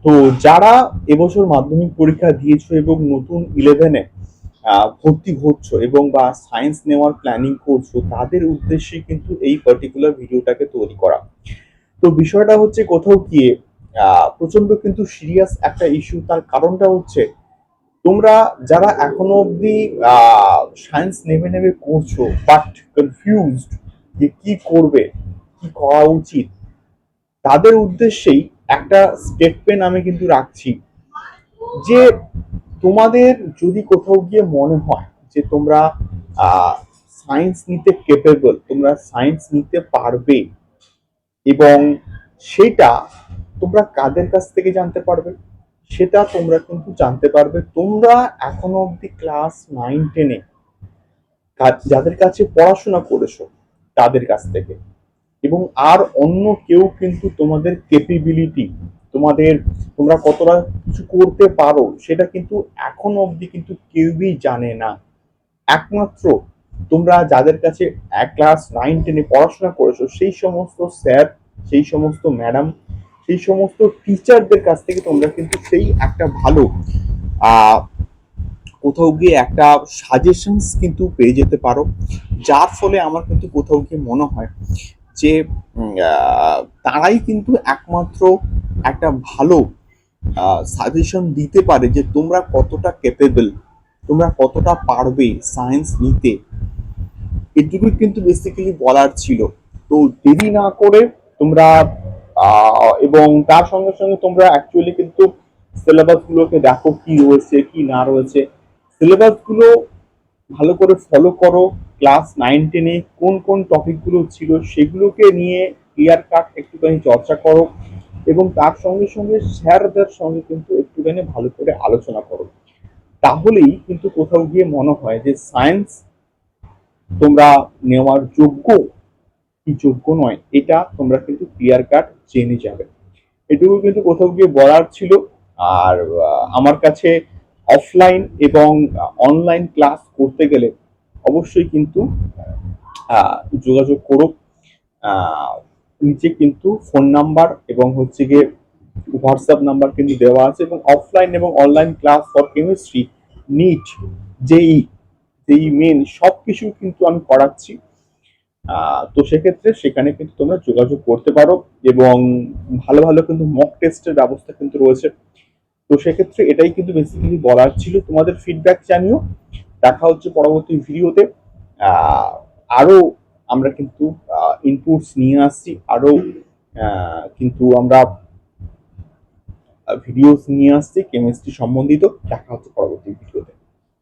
তো যারা এবছর মাধ্যমিক পরীক্ষা দিয়েছো এবং নতুন ইলেভেনে ভর্তি হচ্ছ এবং বা সায়েন্স নেওয়ার প্ল্যানিং করছো, তাদের উদ্দেশ্যে কিন্তু এই পার্টিকুলার ভিডিওটাকে তৈরি করা। তো বিষয়টা হচ্ছে কোথাও গিয়ে প্রচন্ড কিন্তু সিরিয়াস একটা ইস্যু। তার কারণটা হচ্ছে তোমরা যারা এখনো অবধি সায়েন্স নেবে নেবে করছো, বাট কনফিউজড যে কি করবে, কি করা উচিত, তাদের উদ্দেশ্যেই একটা স্টেটমেন্ট আমি কিন্তু রাখছি যে তোমাদের যদি কোথাও গিয়ে মনে হয় যে তোমরা সায়েন্স নিতে কেপেবল, তোমরা সায়েন্স নিতে পারবে, এবং সেটা তোমরা কাদের কাছ থেকে জানতে পারবে, সেটা তোমরা কিন্তু জানতে পারবে তোমরা এখনো অব্দি ক্লাস 9-10-এ যাদের কাছে পড়াশোনা করেছো তাদের কাছ থেকে। এবং আর অন্য কেউ কিন্তু তোমাদের ক্যাপাবিলিটি, তোমাদের তোমরা কতটা কিছু করতে পারো সেটা কিন্তু এখনো অবধি কিন্তু কেউই জানে না। একমাত্র তোমরা যাদের কাছে ক্লাস 9-10-এ পড়াশোনা করেছো সেই সমস্ত স্যার, সেই সমস্ত ম্যাডাম, সেই সমস্ত টিচারদের কাছ থেকে তোমরা কিন্তু সেই একটা ভালো আহ কোথাও গিয়ে একটা সাজেশনস কিন্তু পেয়ে যেতে পারো। যার ফলে আমার কিন্তু কোথাও গিয়ে মনে হয় যে তারাই কিন্তু একমাত্র একটা ভালো সাজেশন দিতে পারে যে তোমরা কতটা ক্যাপেবল, তোমরা কতটা পারবে সায়েন্স নিতে। এটুকুই কিন্তু বেসিক্যালি বলার ছিল। তো দেরি না করে তোমরা এবং তার সঙ্গে সঙ্গে তোমরা অ্যাকচুয়ালি কিন্তু সিলেবাস গুলোকে দেখো কি রয়েছে কি না রয়েছে। সিলেবাস গুলো ভালো করে ফলো করো। ক্লাস 9-10-এ কোন কোন টপিক গুলো ছিল সেগুলোকে নিয়ে ক্লিয়ার কাট একটুখানি চর্চা করো, এবং তার সঙ্গে সঙ্গে স্যারদের সঙ্গে কিন্তু একটুখানি ভালো করে আলোচনা করো। তাহলেই কিন্তু কোথাও গিয়ে মনে হয় যে সায়েন্স তোমরা নেওয়ার যোগ্য কি যোগ্য নয়, এটা তোমরা কিন্তু ক্লিয়ার কাট জেনে যাবে। এটুকু কিন্তু কোথাও গিয়ে বলার ছিল। আর আমার কাছে অফলাইন এবং অনলাইন ক্লাস করতে গেলে অবশ্যই কিন্তু যোগাযোগ করো। আহ, নিচে কিন্তু ফোন নাম্বার এবং হচ্ছে গিয়ে হোয়াটসঅ্যাপ নাম্বার কিন্তু দেওয়া আছে, এবং অফলাইন এবং online class for chemistry, NEET, JEE, JEE Main সবকিছু কিন্তু আমি করাচ্ছি। তো সেক্ষেত্রে সেখানে কিন্তু তোমরা যোগাযোগ করতে পারো, এবং ভালো ভালো কিন্তু মক টেস্টের ব্যবস্থা কিন্তু রয়েছে। তো সেক্ষেত্রে এটাই কিন্তু বেসিক্যালি বলার ছিল। তোমাদের ফিডব্যাক জানিও। দেখা হচ্ছে পরবর্তী ভিডিওতে। আহ, আরো আমরা কিন্তু ইনপুটস নিয়ে আসছি, আরো কিন্তু আমরা ভিডিওস নিয়ে আসছি কেমিস্ট্রি সম্বন্ধিত। দেখা হচ্ছে পরবর্তী